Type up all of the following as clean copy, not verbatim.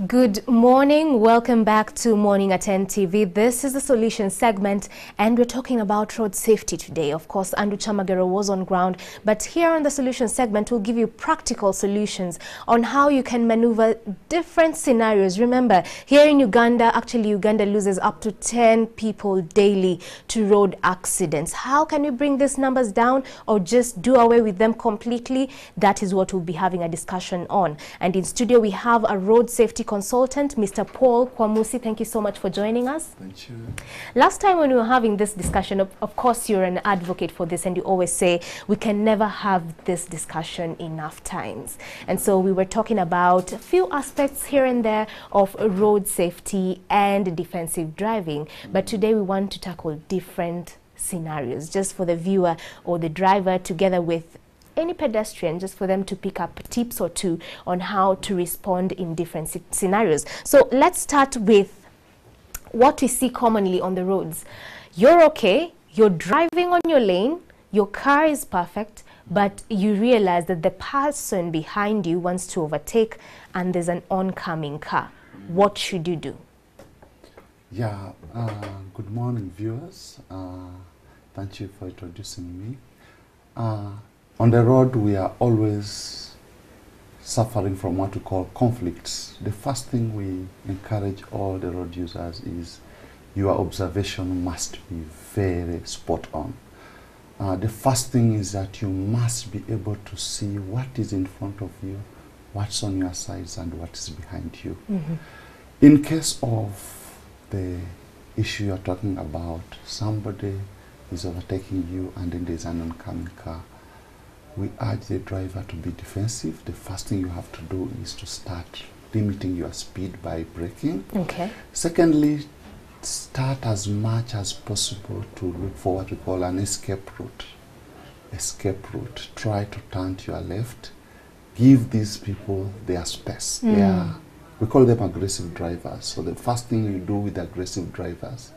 Good morning. Welcome back to Morning at 10 TV. This is the solution segment, and we're talking about road safety today. Of course, Andrew Chamagero was on ground, but here on the solution segment, we'll give you practical solutions on how you can maneuver different scenarios. Remember, here in Uganda, actually Uganda loses up to 10 people daily to road accidents. How can we bring these numbers down or just do away with them completely? That is what we'll be having a discussion on. And in studio, we have a road safety consultant, Mr. Paul Kwamusi. Thank you so much for joining us. Thank you. Last time when we were having this discussion, of course you're an advocate for this, and you always say we can never have this discussion enough times. And so we were talking about a few aspects here and there of road safety and defensive driving. But today we want to tackle different scenarios, just for the viewer or the driver, together with any pedestrian, just for them to pick up tips or two on how to respond in different scenarios. So let's start with what we see commonly on the roads. You're okay, you're driving on your lane, your car is perfect, but you realize that the person behind you wants to overtake and there's an oncoming car. What should you do? Yeah, good morning, viewers. Thank you for introducing me. On the road, we are always suffering from what we call conflicts. The first thing we encourage all the road users is your observation must be very spot on. The first thing is that you must be able to see what is in front of you, what's on your sides, and what is behind you. Mm-hmm. In case of the issue you're talking about, somebody is overtaking you and then there's an oncoming car, we urge the driver to be defensive. The first thing you have to do is to start limiting your speed by braking. Okay. Secondly, start as much as possible to look for what we call an escape route. Escape route. Try to turn to your left. Give these people their space. We call them aggressive drivers. So the first thing you do with aggressive drivers,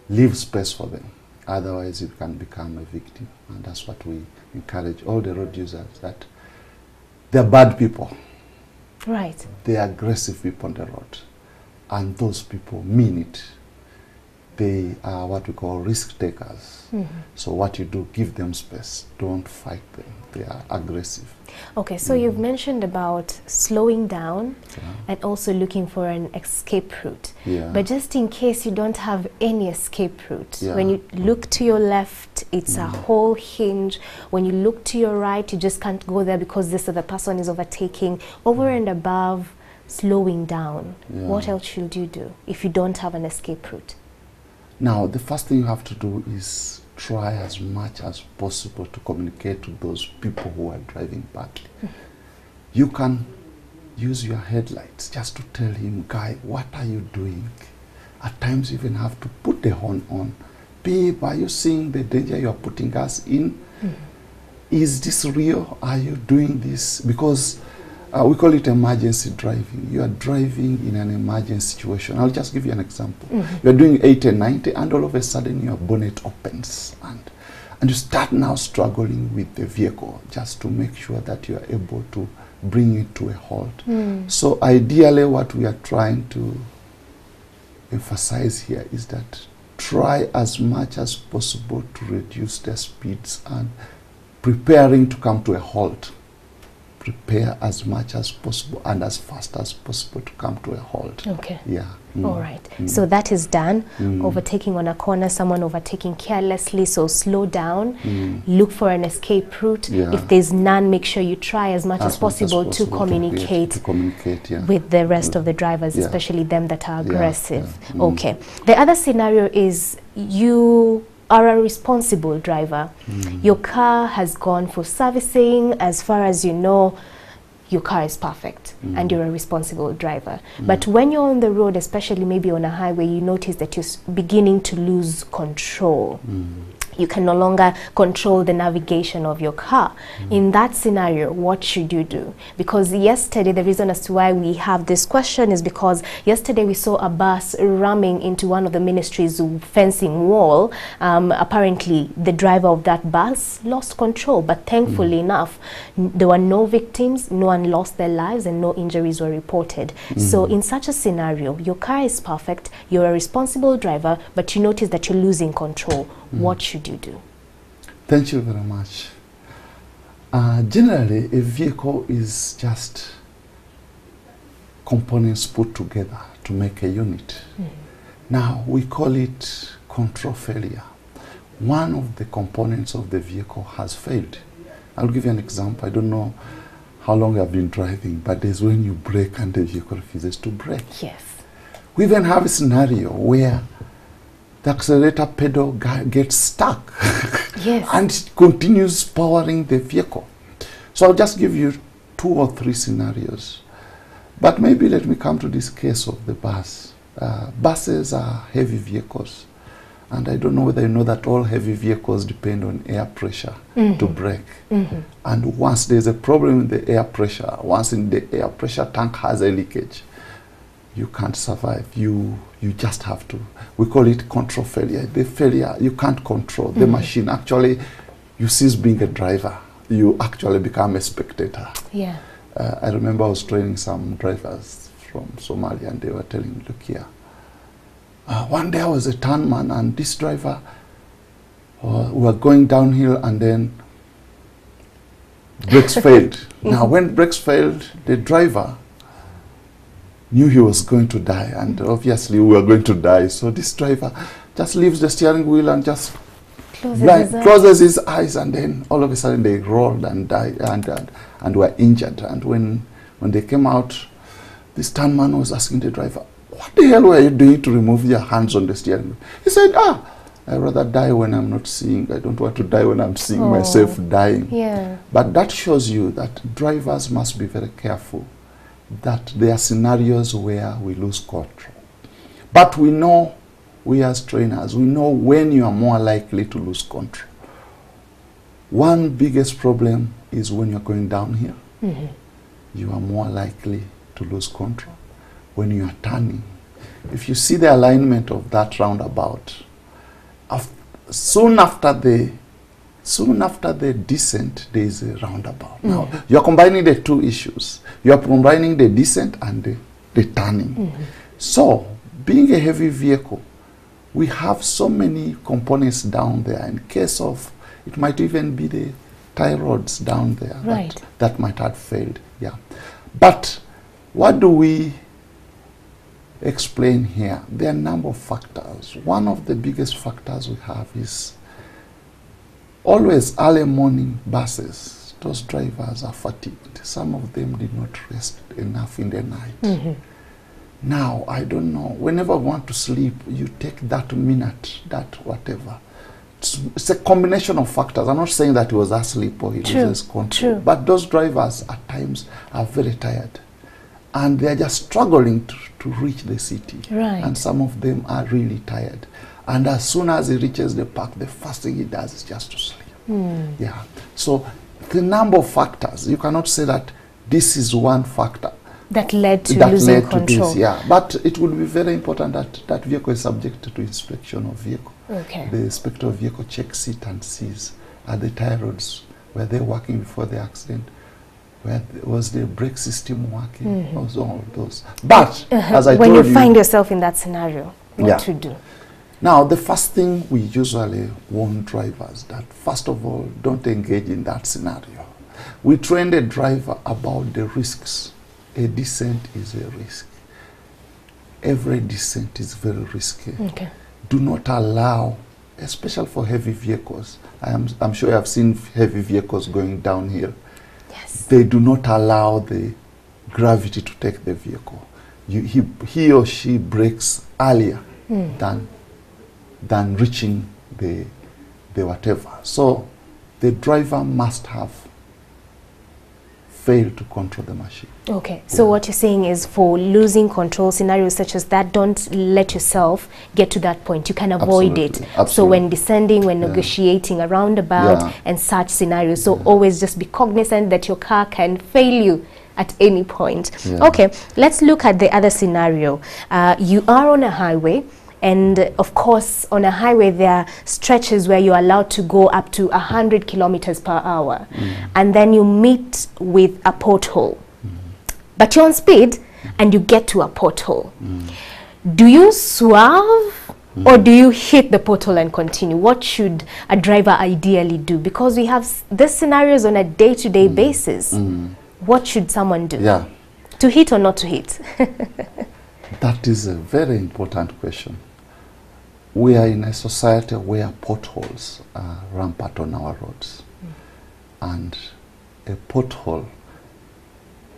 leave space for them. Otherwise, you can become a victim. And that's what we encourage all the road users, that they're bad people. Right. They're aggressive people on the road. And those people mean it. They are what we call risk takers. Mm-hmm. So what you do, give them space. Don't fight them. They are aggressive. Okay, so you've mentioned about slowing down and also looking for an escape route. Yeah. But just in case you don't have any escape route, when you look to your left, it's a whole hinge. When you look to your right, you just can't go there because this other person is overtaking. Over and above slowing down, what else should you do if you don't have an escape route? Now, the first thing you have to do is try as much as possible to communicate to those people who are driving badly. You can use your headlights just to tell him, guy, what are you doing? At times you even have to put the horn on. Babe, are you seeing the danger you are putting us in? Is this real? Are you doing this? Because we call it emergency driving. You are driving in an emergency situation. I'll just give you an example. You're doing 80 and 90 and all of a sudden your bonnet opens and you start now struggling with the vehicle just to make sure that you are able to bring it to a halt. So ideally what we are trying to emphasize here is that try as much as possible to reduce their speeds and preparing to come to a halt. Prepare as much as possible and as fast as possible to come to a halt. Okay. Yeah. All right. So that is done. Overtaking on a corner, someone overtaking carelessly, so slow down. Look for an escape route. If there's none, make sure you try as much as possible to communicate with the rest of the drivers, especially them that are aggressive. Okay. The other scenario is you are a responsible driver. Your car has gone for servicing. As far as you know, your car is perfect and you're a responsible driver. But when you're on the road, especially maybe on a highway, you notice that you're beginning to lose control. you can no longer control the navigation of your car. In that scenario, what should you do? Because yesterday, the reason as to why we have this question is because yesterday we saw a bus ramming into one of the ministry's fencing wall. Apparently, the driver of that bus lost control, but thankfully enough, there were no victims, no one lost their lives, and no injuries were reported. So in such a scenario, your car is perfect, you're a responsible driver, but you notice that you're losing control. What should you do? Thank you very much. Generally, a vehicle is just components put together to make a unit. Now, we call it control failure. One of the components of the vehicle has failed. I'll give you an example. I don't know how long I've been driving, but there's when you brake and the vehicle refuses to brake. Yes. We even have a scenario where the accelerator pedal gets stuck Yes. and continues powering the vehicle. So I'll just give you 2 or 3 scenarios. But maybe let me come to this case of the bus. Buses are heavy vehicles. And I don't know whether you know that all heavy vehicles depend on air pressure to brake. And once there's a problem in the air pressure, once in the air pressure tank has a leakage, you can't survive. You just have to. We call it control failure. The failure, you can't control. The machine, actually, you cease being a driver. You actually become a spectator. Yeah. I remember I was training some drivers from Somalia, and they were telling me, look here. One day I was a turnman, and this driver, we were going downhill, and then brakes failed. Now, when brakes failed, the driver knew he was going to die, and obviously we were going to die. So this driver just leaves the steering wheel and just closes his eyes, and then all of a sudden they rolled and died and were injured. And when they came out, this turnman was asking the driver, "What the hell were you doing to remove your hands on the steering wheel?" He said, "I'd rather die when I'm not seeing. I don't want to die when I'm seeing myself dying." Yeah. But that shows you that drivers must be very careful, that there are scenarios where we lose control. But we know, we as trainers, we know when you are more likely to lose control. One biggest problem is when you're going downhill. You are more likely to lose control. When you are turning, if you see the alignment of that roundabout, soon after the descent, there is a roundabout. Now, you're combining the 2 issues. You're combining the descent and the turning. So, being a heavy vehicle, we have so many components down there. In case of, it might even be the tie rods down there that might have failed. Yeah. But what do we explain here? There are a number of factors. One of the biggest factors we have is always early morning buses. Those drivers are fatigued. Some of them did not rest enough in the night. Now, I don't know, whenever we want to sleep, you take that minute, that whatever. It's a combination of factors. I'm not saying that he was asleep or he loses control. But those drivers at times are very tired. And they're just struggling to reach the city. And some of them are really tired. And as soon as he reaches the park, the first thing he does is just to sleep. Yeah. So the number of factors, you cannot say that this is one factor that led to losing control. This, yeah. But it would be very important that that vehicle is subjected to inspection of vehicle. The inspector of vehicle checks it and sees, are the tie rods, were they working before the accident? Was the brake system working? All of those. But as I told you, when you find yourself in that scenario, what to do? Now, the first thing we usually warn drivers that, first of all, don't engage in that scenario. We train the driver about the risks. A descent is a risk. Every descent is very risky. Do not allow, especially for heavy vehicles. I'm sure you have seen heavy vehicles going downhill. They do not allow the gravity to take the vehicle. He or she brakes earlier than reaching the whatever. So the driver must have fail to control the machine. Okay, so what you're saying is for losing control scenarios such as that, don't let yourself get to that point. You can avoid it. Absolutely. So when descending, when negotiating, a roundabout and such scenarios, so always just be cognizant that your car can fail you at any point. Okay, let's look at the other scenario. You are on a highway, and of course, on a highway, there are stretches where you're allowed to go up to 100 kilometers per hour. And then you meet with a pothole. But you're on speed, and you get to a pothole. Do you swerve, or do you hit the pothole and continue? What should a driver ideally do? Because we have these scenarios on a day-to-day basis. What should someone do? To hit or not to hit? That is a very important question. We are in a society where potholes are rampant on our roads. And a pothole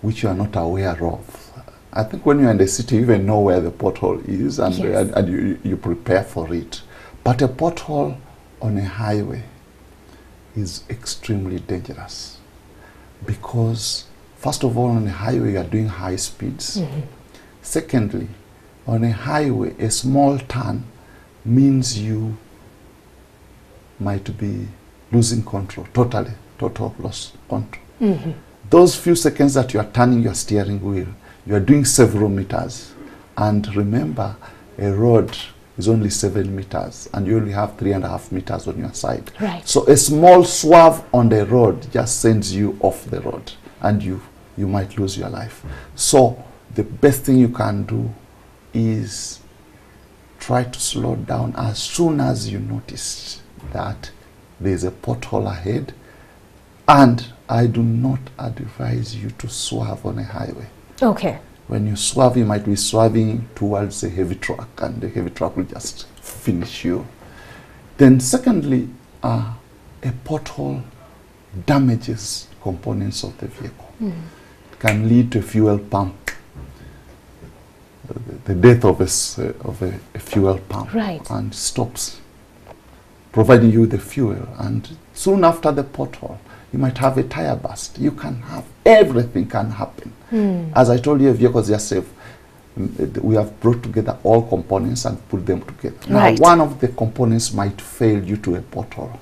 which you are not aware of, I think when you're in the city, you even know where the pothole is, and, and you prepare for it. But a pothole on a highway is extremely dangerous because, first of all, on a highway, you are doing high speeds. Secondly, on a highway, a small turn means you might be losing control, total loss control. Those few seconds that you are turning your steering wheel, you are doing several meters. And remember, a road is only 7 meters, and you only have 3.5 meters on your side. So a small swerve on the road just sends you off the road, and you might lose your life. So the best thing you can do is try to slow down as soon as you notice that there's a pothole ahead. And I do not advise you to swerve on a highway. Okay. When you swerve, you might be swerving towards a heavy truck, and the heavy truck will just finish you. Then secondly, a pothole damages components of the vehicle. It can lead to a fuel pump, the death of a fuel pump, and stops providing you the fuel. And soon after the pothole, you might have a tire burst. You can have, everything can happen. As I told you, a vehicle is just safe. We have brought together all components and put them together. Now, one of the components might fail due to a pothole.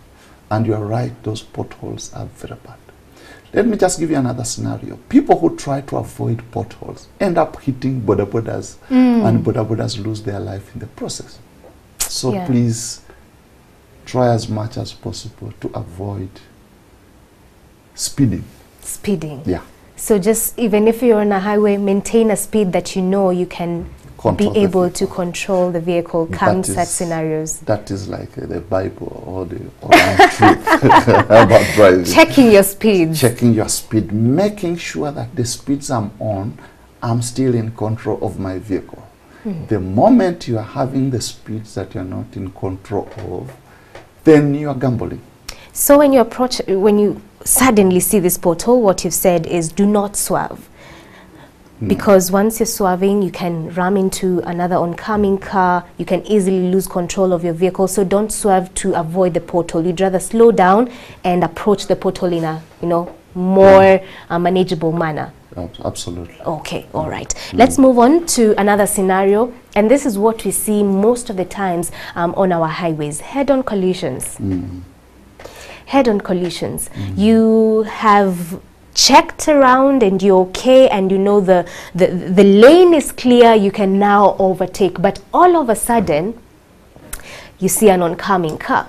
And you're right, those potholes are very bad. Let me just give you another scenario. People who try to avoid potholes end up hitting boda bodas, and boda bodas lose their life in the process. So please try as much as possible to avoid speeding. So just, even if you're on a highway, maintain a speed that you know you can be able to control the vehicle, calm such scenarios. That is like the Bible or the Quran truth about driving. Checking your speed. Checking your speed, making sure that the speeds I'm on, I'm still in control of my vehicle. The moment you are having the speeds that you're not in control of, then you are gambling. So when you approach, when you suddenly see this pothole, what you've said is do not swerve. Because once you're swerving, you can ram into another oncoming car. You can easily lose control of your vehicle. So don't swerve to avoid the pothole. You'd rather slow down and approach the pothole in a, more manageable manner. Absolutely. Okay, all right. Let's move on to another scenario. And this is what we see most of the times on our highways, head-on collisions. Head-on collisions. You have checked around and you're okay, and you know the lane is clear, you can now overtake, but all of a sudden you see an oncoming car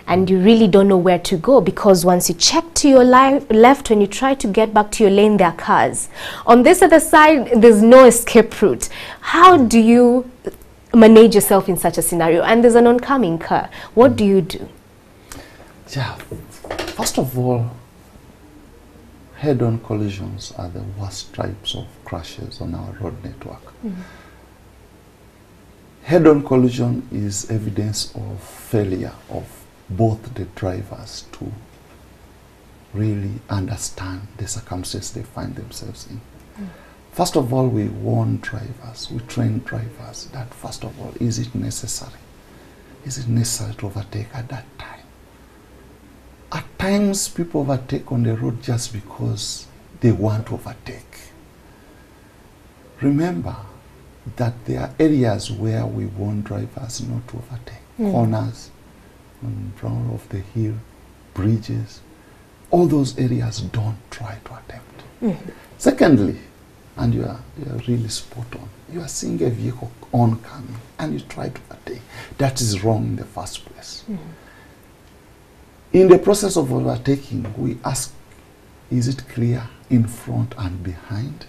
and you really don't know where to go, because once you check to your left, when you try to get back to your lane, there are cars. On this other side, there's no escape route. How do you manage yourself in such a scenario? And there's an oncoming car. What do you do? Yeah, first of all, head-on collisions are the worst types of crashes on our road network. Head-on collision is evidence of failure of both the drivers to really understand the circumstances they find themselves in. First of all, we warn drivers, we train drivers that, first of all, is it necessary? Is it necessary to overtake at that time? At times, people overtake on the road just because they want to overtake. Remember that there are areas where we want drivers not to overtake. Corners, on brow of the hill, bridges, all those areas don't try to attempt. Secondly, and you are really spot on, you are seeing a vehicle oncoming and you try to overtake. That is wrong in the first place. In the process of overtaking, we ask, is it clear in front and behind?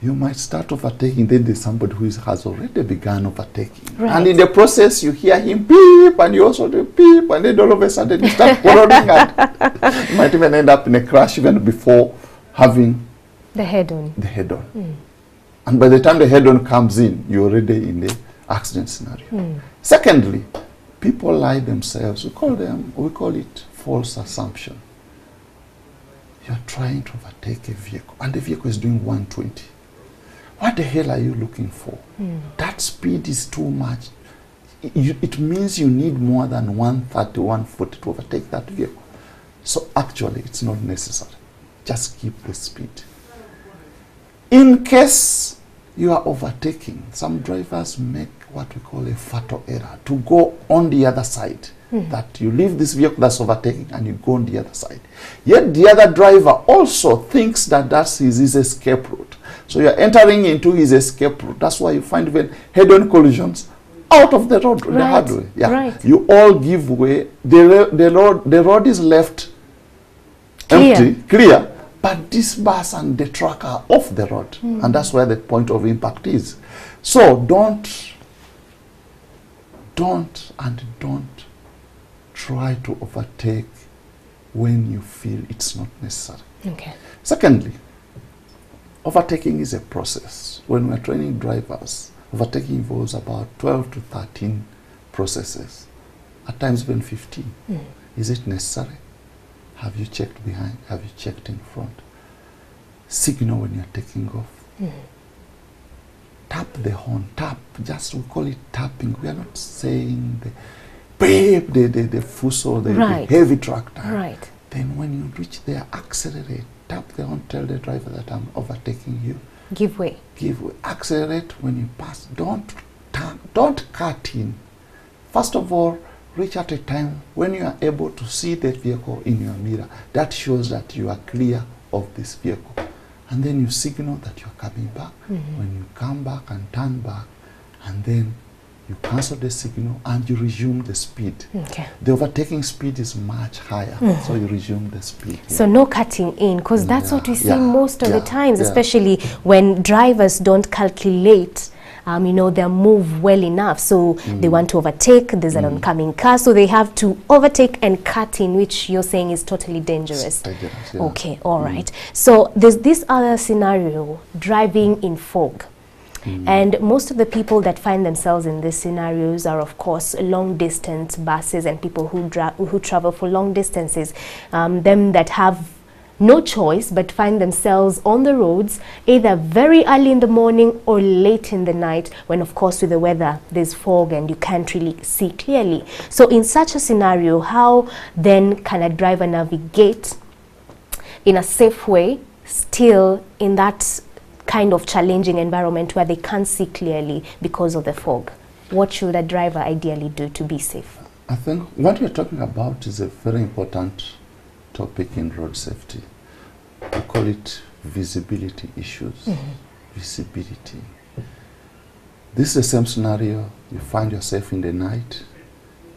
You might start overtaking, then there's somebody who has already begun overtaking. Right. And in the process, you hear him beep, and you also do beep, and then all of a sudden you start quarreling, and you might even end up in a crash even before having the head-on. And by the time the head-on comes in, you're already in the accident scenario. Secondly, people lie themselves. We call it false assumption. You're trying to overtake a vehicle, and the vehicle is doing 120. What the hell are you looking for? That speed is too much. It means you need more than 130, 140 to overtake that vehicle. So actually, it's not necessary. Just keep the speed. In case you are overtaking, some drivers make what we call a fatal error, to go on the other side. That you leave this vehicle that's overtaking and you go on the other side. Yet the other driver also thinks that that's his escape route. So you're entering into his escape route. That's why you find even head-on collisions out of the road, the hard way. Yeah. Right. You all give way. The road is left empty, clear, but this bus and the truck are off the road. And that's where the point of impact is. So don't try to overtake when you feel it's not necessary. Okay. Secondly, overtaking is a process. When we're training drivers, overtaking involves about 12 to 13 processes, at times even 15. Is it necessary? Have you checked behind? Have you checked in front? Signal when you're taking off. Tap the horn. Tap. Just we call it tapping. We are not saying the beep, the fuso, the heavy tractor. Right. Then when you reach there, accelerate. Tap the horn. Tell the driver that I'm overtaking you. Give way. Give way. Accelerate when you pass. Don't cut in. First of all, reach at a time when you are able to see the vehicle in your mirror. That shows that you are clear of this vehicle. And then you signal that you are coming back. When you come back and turn back, and then you cancel the signal and you resume the speed. Okay. The overtaking speed is much higher, so you resume the speed. So no cutting in, because that's what we see most of the times, especially when drivers don't calculate their move well enough. So they want to overtake, there's an oncoming car, so they have to overtake and cut in, which you're saying is totally dangerous. Okay, all right. So there's this other scenario, driving in fog. And most of the people that find themselves in these scenarios are, of course, long-distance buses and people who travel for long distances, them that have no choice but find themselves on the roads either very early in the morning or late in the night, when of course with the weather there's fog and you can't really see clearly. So in such a scenario, how then can a driver navigate in a safe way, still in that kind of challenging environment where they can't see clearly because of the fog? What should a driver ideally do to be safe? I think what we're talking about is a very important topic in road safety. We call it visibility issues. Visibility. This is the same scenario you find yourself in the night,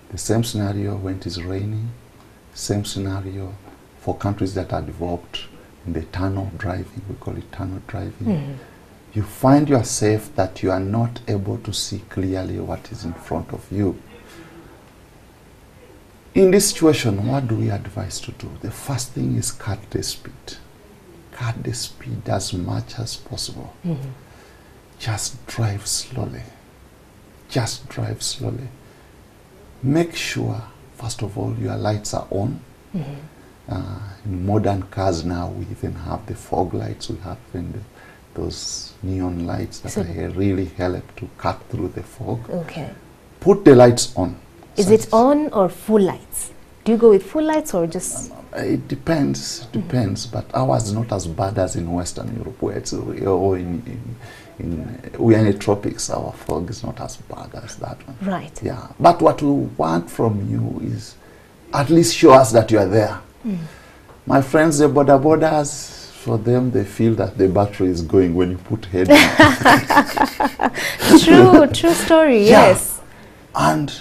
the same scenario when it is raining, same scenario for countries that are developed in the tunnel driving. We call it tunnel driving. You find yourself that you are not able to see clearly what is in front of you. In this situation, what do we advise to do? The first thing is cut the speed. Cut the speed as much as possible. Just drive slowly. Just drive slowly. Make sure, first of all, your lights are on. In modern cars now, we even have the fog lights. We have even those neon lights that really help to cut through the fog. Okay. Put the lights on. Is it on or full lights? Do you go with full lights or just... It depends, but ours is not as bad as in Western Europe, where it's, or we are in the tropics. Our fog is not as bad as that one. Right. Yeah, but what we want from you is at least show us that you are there. My friends, the boda bodas, for them, they feel that the battery is going when you put head on. True story, yeah. Yes. And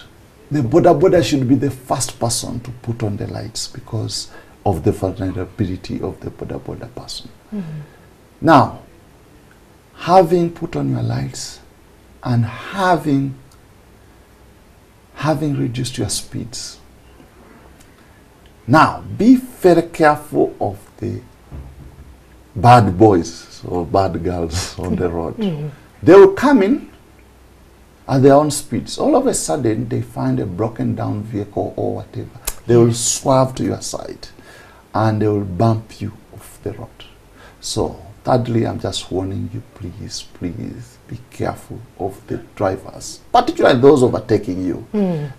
the boda boda should be the first person to put on the lights because of the vulnerability of the boda boda person. Now, having put on your lights and having reduced your speeds, now be very careful of the bad boys or bad girls on the road. They will come in at their own speeds. All of a sudden, they find a broken down vehicle or whatever. They will swerve to your side and they will bump you off the road. So, thirdly, I'm just warning you, please be careful of the drivers, particularly those overtaking you.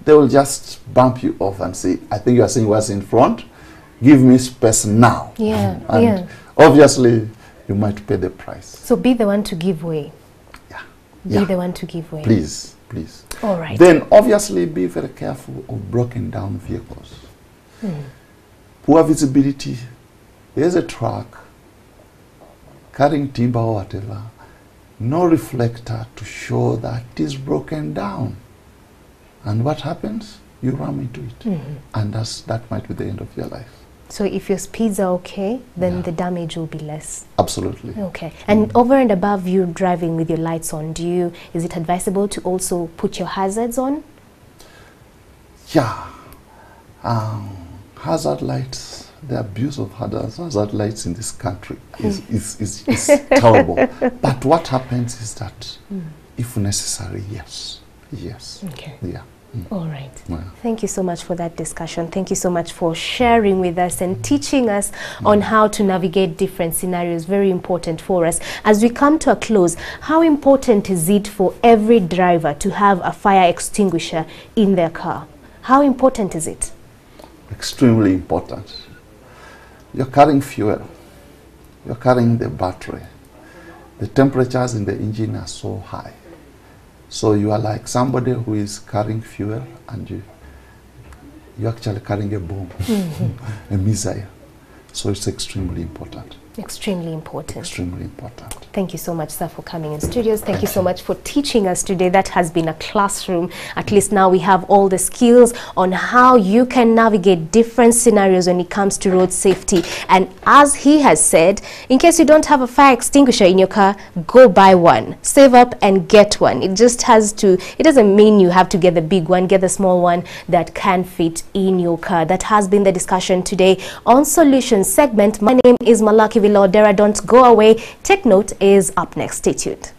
They will just bump you off and say, I think you are saying what's in front, give me space now. Yeah, and obviously, you might pay the price. So be the one to give way. Yeah. Be the one to give way. Please. All right. Then obviously be very careful of broken down vehicles. Poor visibility. There's a truck carrying timber or whatever, no reflector to show that it is broken down. And what happens? You ram into it. And that might be the end of your life. So if your speeds are okay, then the damage will be less. Absolutely. Okay. And over and above you driving with your lights on, is it advisable to also put your hazards on? Yeah. Hazard lights, the abuse of hazard lights in this country is terrible. But what happens is that, if necessary, yes. Okay. Yeah. All right. Yeah. Thank you so much for that discussion. Thank you so much for sharing with us and teaching us on how to navigate different scenarios. Very important for us. As we come to a close, how important is it for every driver to have a fire extinguisher in their car? How important is it? Extremely important. You're carrying fuel. You're carrying the battery. The temperatures in the engine are so high. So you are like somebody who is carrying fuel and you're actually carrying a bomb, a missile. So it's extremely important. Extremely important. Extremely important. Thank you so much, sir, for coming in studios. Thank you so much for teaching us today. That has been a classroom. At least now we have all the skills on how you can navigate different scenarios when it comes to road safety. And as he has said, in case you don't have a fire extinguisher in your car, go buy one. Save up and get one. It doesn't mean you have to get the big one. Get the small one that can fit in your car. That has been the discussion today on Solutions segment. My name is Malaki Vilodera. Don't go away. Take Note is up next. Stay tuned.